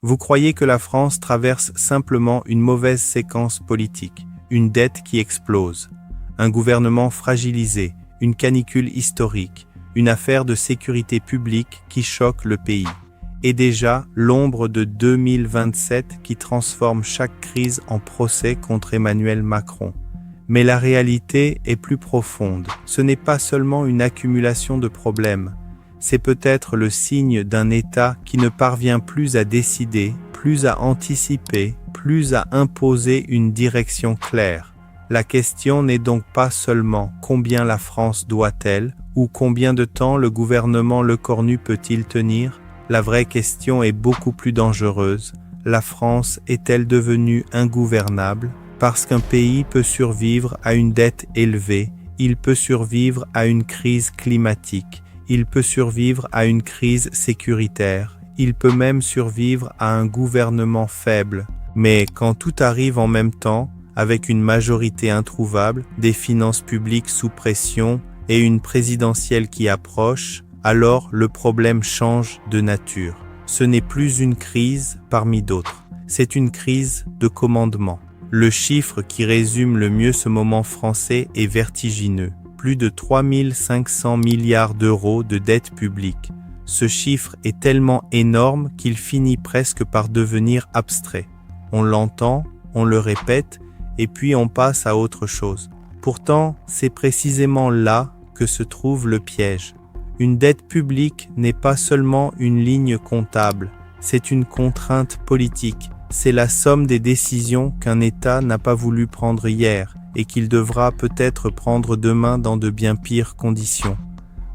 Vous croyez que la France traverse simplement une mauvaise séquence politique, une dette qui explose, un gouvernement fragilisé, une canicule historique, une affaire de sécurité publique qui choque le pays. Et déjà, l'ombre de 2027 qui transforme chaque crise en procès contre Emmanuel Macron. Mais la réalité est plus profonde. Ce n'est pas seulement une accumulation de problèmes. C'est peut-être le signe d'un État qui ne parvient plus à décider, plus à anticiper, plus à imposer une direction claire. La question n'est donc pas seulement combien la France doit-elle, ou combien de temps le gouvernement Lecornu peut-il tenir. La vraie question est beaucoup plus dangereuse. La France est-elle devenue ingouvernable? Parce qu'un pays peut survivre à une dette élevée, il peut survivre à une crise climatique, il peut survivre à une crise sécuritaire, il peut même survivre à un gouvernement faible. Mais quand tout arrive en même temps, avec une majorité introuvable, des finances publiques sous pression et une présidentielle qui approche, alors le problème change de nature. Ce n'est plus une crise parmi d'autres, c'est une crise de commandement. Le chiffre qui résume le mieux ce moment français est vertigineux. Plus de 3 500 milliards d'euros de dette publique. Ce chiffre est tellement énorme qu'il finit presque par devenir abstrait. On l'entend, on le répète, et puis on passe à autre chose. Pourtant, c'est précisément là que se trouve le piège. Une dette publique n'est pas seulement une ligne comptable, c'est une contrainte politique. C'est la somme des décisions qu'un État n'a pas voulu prendre hier et qu'il devra peut-être prendre demain dans de bien pires conditions.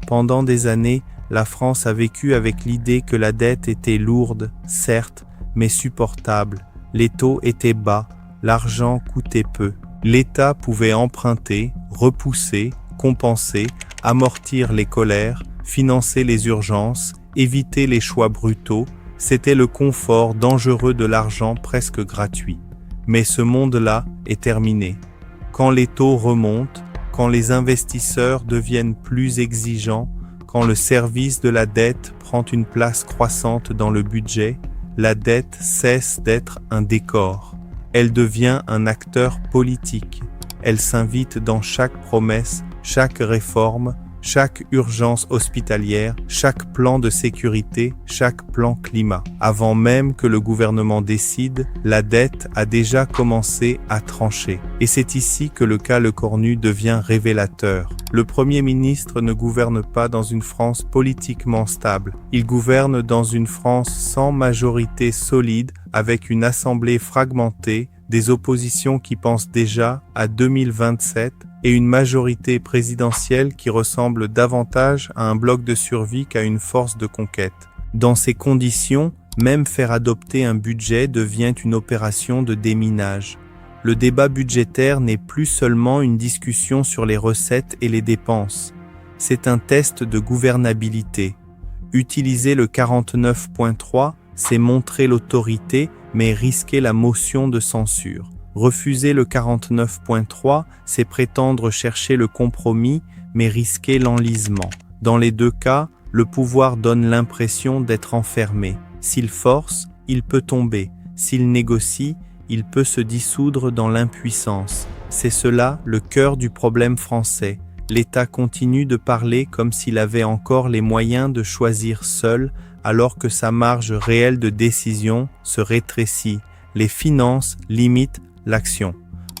Pendant des années, la France a vécu avec l'idée que la dette était lourde, certes, mais supportable. Les taux étaient bas, l'argent coûtait peu. L'État pouvait emprunter, repousser, compenser, amortir les colères, financer les urgences, éviter les choix brutaux. C'était le confort dangereux de l'argent presque gratuit. Mais ce monde-là est terminé. Quand les taux remontent, quand les investisseurs deviennent plus exigeants, quand le service de la dette prend une place croissante dans le budget, la dette cesse d'être un décor. Elle devient un acteur politique. Elle s'invite dans chaque promesse, chaque réforme, chaque urgence hospitalière, chaque plan de sécurité, chaque plan climat. Avant même que le gouvernement décide, la dette a déjà commencé à trancher. Et c'est ici que le cas Lecornu devient révélateur. Le Premier ministre ne gouverne pas dans une France politiquement stable. Il gouverne dans une France sans majorité solide, avec une assemblée fragmentée, des oppositions qui pensent déjà à 2027 et une majorité présidentielle qui ressemble davantage à un bloc de survie qu'à une force de conquête. Dans ces conditions, même faire adopter un budget devient une opération de déminage. Le débat budgétaire n'est plus seulement une discussion sur les recettes et les dépenses. C'est un test de gouvernabilité. Utiliser le 49.3, c'est montrer l'autorité, mais risquer la motion de censure. Refuser le 49.3, c'est prétendre chercher le compromis, mais risquer l'enlisement. Dans les deux cas, le pouvoir donne l'impression d'être enfermé. S'il force, il peut tomber. S'il négocie, il peut se dissoudre dans l'impuissance. C'est cela le cœur du problème français. L'État continue de parler comme s'il avait encore les moyens de choisir seul, alors que sa marge réelle de décision se rétrécit. Les finances limitent l'action.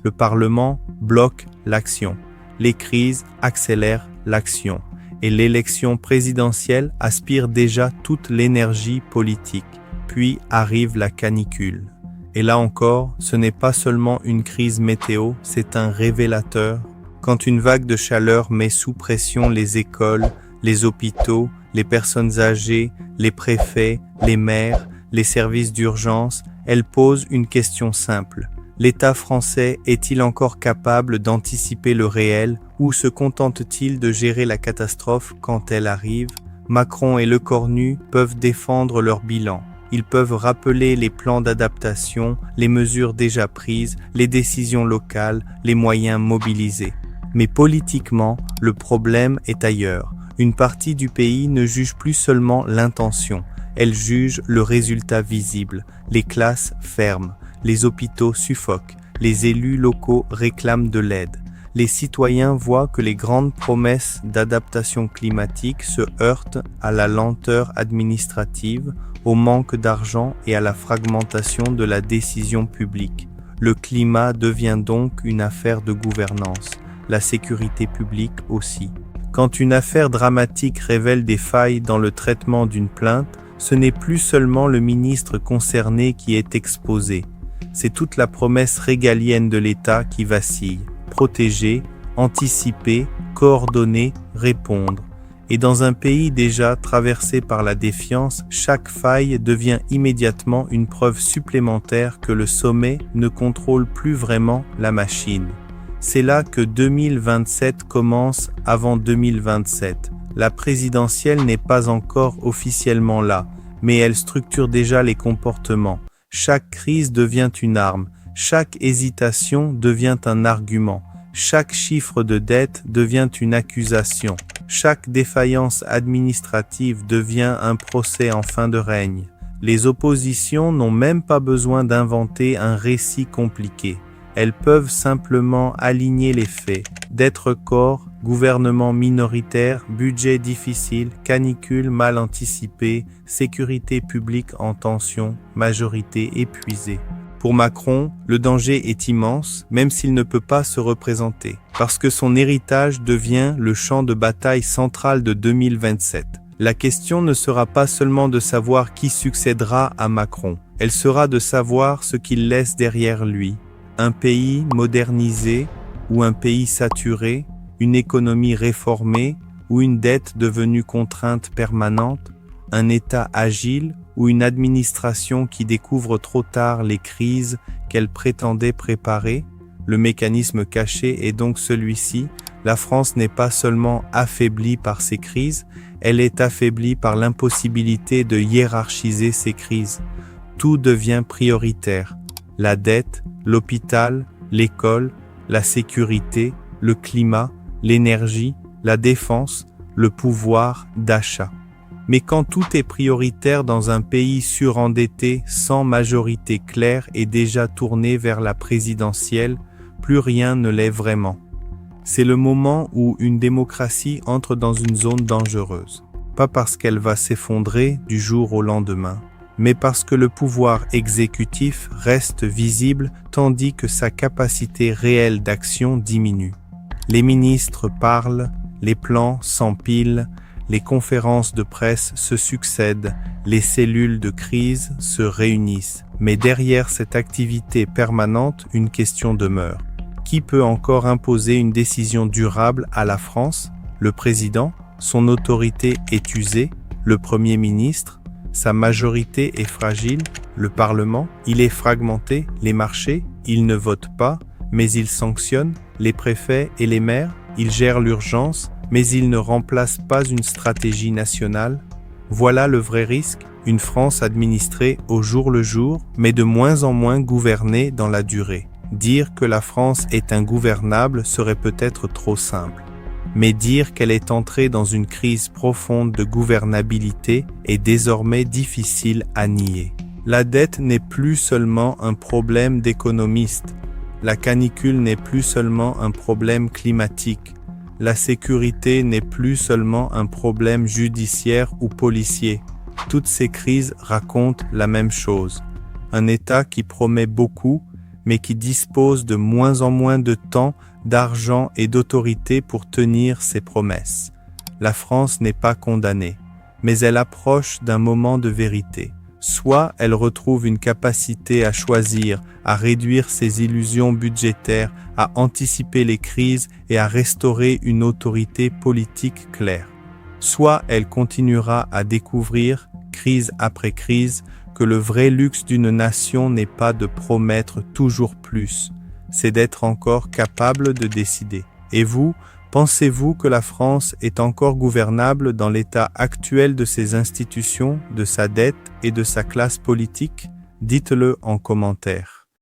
Le Parlement bloque l'action. Les crises accélèrent l'action. Et l'élection présidentielle aspire déjà toute l'énergie politique. Puis arrive la canicule. Et là encore, ce n'est pas seulement une crise météo, c'est un révélateur. Quand une vague de chaleur met sous pression les écoles, les hôpitaux, les personnes âgées, les préfets, les maires, les services d'urgence, elle pose une question simple. L'État français est-il encore capable d'anticiper le réel ou se contente-t-il de gérer la catastrophe quand elle arrive? Macron et Lecornu peuvent défendre leur bilan. Ils peuvent rappeler les plans d'adaptation, les mesures déjà prises, les décisions locales, les moyens mobilisés. Mais politiquement, le problème est ailleurs. Une partie du pays ne juge plus seulement l'intention, Elle juge le résultat visible. Les classes ferment, les hôpitaux suffoquent, les élus locaux réclament de l'aide. Les citoyens voient que les grandes promesses d'adaptation climatique se heurtent à la lenteur administrative, au manque d'argent et à la fragmentation de la décision publique. Le climat devient donc une affaire de gouvernance, la sécurité publique aussi. Quand une affaire dramatique révèle des failles dans le traitement d'une plainte, ce n'est plus seulement le ministre concerné qui est exposé. C'est toute la promesse régalienne de l'État qui vacille. Protéger, anticiper, coordonner, répondre. Et dans un pays déjà traversé par la défiance, chaque faille devient immédiatement une preuve supplémentaire que le sommet ne contrôle plus vraiment la machine. C'est là que 2027 commence avant 2027. La présidentielle n'est pas encore officiellement là, mais elle structure déjà les comportements. Chaque crise devient une arme, chaque hésitation devient un argument, chaque chiffre de dette devient une accusation, chaque défaillance administrative devient un procès en fin de règne. Les oppositions n'ont même pas besoin d'inventer un récit compliqué. Elles peuvent simplement aligner les faits. Dette record, gouvernement minoritaire, budget difficile, canicule mal anticipée, sécurité publique en tension, majorité épuisée. Pour Macron, le danger est immense, même s'il ne peut pas se représenter, parce que son héritage devient le champ de bataille central de 2027. La question ne sera pas seulement de savoir qui succédera à Macron, elle sera de savoir ce qu'il laisse derrière lui. Un pays modernisé ou un pays saturé, une économie réformée ou une dette devenue contrainte permanente, un État agile ou une administration qui découvre trop tard les crises qu'elle prétendait préparer. Le mécanisme caché est donc celui-ci. La France n'est pas seulement affaiblie par ces crises, elle est affaiblie par l'impossibilité de hiérarchiser ces crises. Tout devient prioritaire. La dette, l'hôpital, l'école, la sécurité, le climat, l'énergie, la défense, le pouvoir d'achat. Mais quand tout est prioritaire dans un pays surendetté, sans majorité claire et déjà tourné vers la présidentielle, plus rien ne l'est vraiment. C'est le moment où une démocratie entre dans une zone dangereuse. Pas parce qu'elle va s'effondrer du jour au lendemain, mais parce que le pouvoir exécutif reste visible tandis que sa capacité réelle d'action diminue. Les ministres parlent, les plans s'empilent, les conférences de presse se succèdent, les cellules de crise se réunissent. Mais derrière cette activité permanente, une question demeure. Qui peut encore imposer une décision durable à la France? Le président? Son autorité est usée? Le Premier ministre? Sa majorité est fragile? Le Parlement? Il est fragmenté? Les marchés? Ils ne votent pas, mais ils sanctionnent? Les préfets et les maires? Ils gèrent l'urgence, mais ils ne remplacent pas une stratégie nationale? Voilà le vrai risque, une France administrée au jour le jour, mais de moins en moins gouvernée dans la durée. Dire que la France est ingouvernable serait peut-être trop simple. Mais dire qu'elle est entrée dans une crise profonde de gouvernabilité est désormais difficile à nier. La dette n'est plus seulement un problème d'économistes. La canicule n'est plus seulement un problème climatique. La sécurité n'est plus seulement un problème judiciaire ou policier. Toutes ces crises racontent la même chose. Un État qui promet beaucoup, mais qui dispose de moins en moins de temps, d'argent et d'autorité pour tenir ses promesses. La France n'est pas condamnée, mais elle approche d'un moment de vérité. Soit elle retrouve une capacité à choisir, à réduire ses illusions budgétaires, à anticiper les crises et à restaurer une autorité politique claire. Soit elle continuera à découvrir, crise après crise, que le vrai luxe d'une nation n'est pas de promettre toujours plus, c'est d'être encore capable de décider. Et vous, pensez-vous que la France est encore gouvernable dans l'état actuel de ses institutions, de sa dette et de sa classe politique? Dites-le en commentaire.